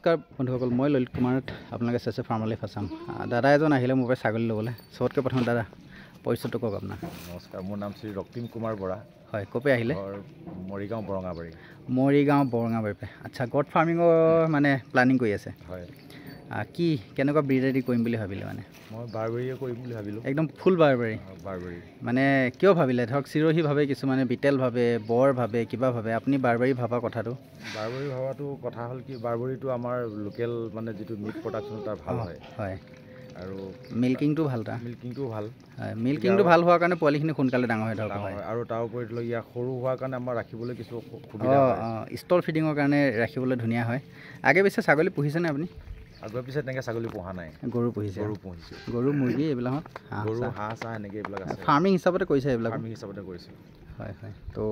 নমস্কাৰ বন্ধুসকল, মই ললিত কুমাৰত আপোনালোকে চাইছে ফাৰ্ম লাইফ আছাম। দাদা এজন আহিলে মোৰ পৰা ছাগলী ল'বলৈ। চবতকৈ প্ৰথম দাদা পৰিচয়টো কওক আপোনাৰ। নমস্কাৰ, মোৰ নাম শ্ৰী ৰক্তিম কুমাৰ বৰা। হয়, ক'ৰ পৰা আহিলে? মৰিগাঁও বৰঙাবাৰী। মৰিগাঁও বৰঙাবাৰীৰ পৰা। আচ্ছা, গড ফাৰ্মিঙৰ মানে প্লানিং কৰি আছে? হয়। কি কেনেকুৱা ব্ৰিড ৰেডি কৰিম বুলি ভাবিলে? মানে মই বাৰবেৰীয়ে কৰিম বুলি ভাবিলোঁ। একদম ফুল বাৰবেৰী? বাৰবেৰী। মানে কিয় ভাবিলে? ধৰক চিৰহী ভাবে, কিছুমানে বিটেল ভাবে, বৰ ভাবে, কিবা ভাবে, আপুনি বাৰবেৰী ভাবা কথাটো? বাৰবেৰী ভবাটো কথা হ'ল কি, বাৰবেৰীটো আমাৰ লোকেল মানে যিটো মিট প্ৰডাকশ্যন তাৰ ভাল হয়। হয়। আৰু মিল্কিংটো ভাল, তাৰ মিল্কিংটোও ভাল। হয়, মিল্কিংটো ভাল হোৱাৰ কাৰণে পোৱালিখিনি সোনকালে ডাঙৰ হয়। ধৰক হয়, আৰু তাৰ উপৰি ধৰি লওক ইয়াক সৰু হোৱাৰ কাৰণে আমাৰ ৰাখিবলৈ কিছু সুবিধা হয়। ষ্টল ফিডিঙৰ কাৰণে ৰাখিবলৈ ধুনীয়া হয়। আগে পিছে ছাগলী পুহিছেনে আপুনি? আগৰ পিছে তেনেকৈ ছাগলী পোহা নাই। গৰু পুহিছে? গৰু পুহিছোঁ। গৰু, মুৰ্গী এইবিলাকত? গৰু, হাঁহ চাহ এনেকৈ এইবিলাক আছে। ফাৰ্মিং হিচাপতে কৰিছে এইবিলাক? ফাৰ্মিং হিচাপতে কৰিছোঁ। হয় হয়। তো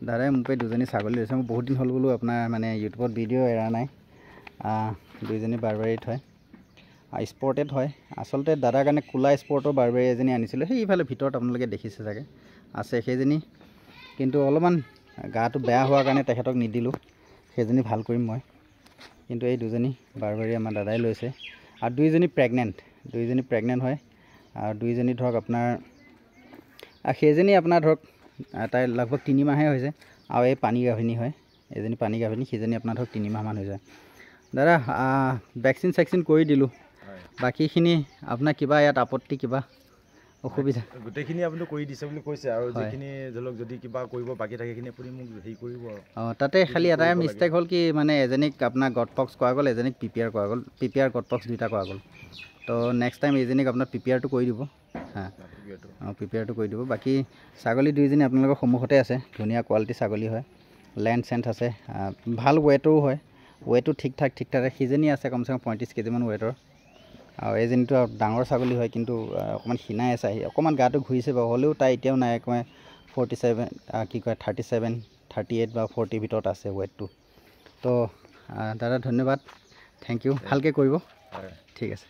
দাদাই মোক দুজনী ছাগলী দিছে। মই বহুত দিন হ'ল বোলো আপোনাৰ মানে ইউটিউবত ভিডিঅ' এৰা নাই। দুইজনী বাৰবেৰীত হয়, স্পৰ্টেড হয়। আচলতে দাদাৰ কাৰণে কোলা স্পৰ্টৰ বাৰবেৰী এজনী আনিছিলোঁ, সেইফালে ভিতৰত আপোনালোকে দেখিছে চাগে আছে সেইজনী, কিন্তু অলপমান গাটো বেয়া হোৱাৰ কাৰণে তেখেতক নিদিলোঁ। সেইজনী ভাল কৰিম মই, কিন্তু এই দুজনী বাৰবেৰী আমাৰ দাদাই লৈছে। আৰু দুইজনী প্ৰেগনেণ্ট হয়। আৰু দুইজনী ধৰক আপোনাৰ সেইজনী আপোনাৰ ধৰক তাই লগভগ 3 মাহে হৈছে। আৰু এই পানী গাভিনী হয়, এজনী পানী গাভিনী, সেইজনী আপোনাৰ ধৰক 3 মাহমান হৈছে। দাদা ভেকচিন চেকচিন কৰি দিলোঁ। বাকীখিনি আপোনাৰ কিবা ইয়াত আপত্তি, কিবা অসুবিধা? গোটেইখিনি আপুনি কৰি দিছে বুলি কৈছে, আৰু যিখিনি ধৰি লওক যদি কিবা কৰিব বাকী থাকে সেইখিনি আপুনি মোক হেৰি কৰিব আৰু। তাতে খালি এটাই মিষ্টেক হ'ল কি, মানে এজনীক আপোনাৰ গট পক্স কৰা গ'ল, এজনীক পিপিআৰ কৰা গ'ল। পিপিআৰ গট পক্স দুইটা কৰা গ'ল। তো নেক্সট টাইম এইজনীক আপোনাৰ পিপিআৰটো কৰি দিব। পিপিআৰটো কৰি দিব। বাকী ছাগলী দুইজনী আপোনালোকৰ সন্মুখতে আছে, ধুনীয়া কোৱালিটি ছাগলী হয়, লেন্থ চেন্থ আছে, ভাল ৱেটৰো হয়। ৱেটো ঠিক ঠাক সিজনী আছে কমচে কম 35 কেজিমান ৱেটৰ। আৰু এইজনীটো ডাঙৰ ছাগলী হয়, কিন্তু অকণমান ক্ষীণাই আছে, অকণমান গাটো ঘূৰিছে বাৰু, হ'লেও তাই এতিয়াও নাই, অকণমান 37, 38 বা 40 ভিতৰত আছে ৱেটটো। তো দাদা ধন্যবাদ, থেংক ইউ, ভালকৈ কৰিব। ঠিক আছে।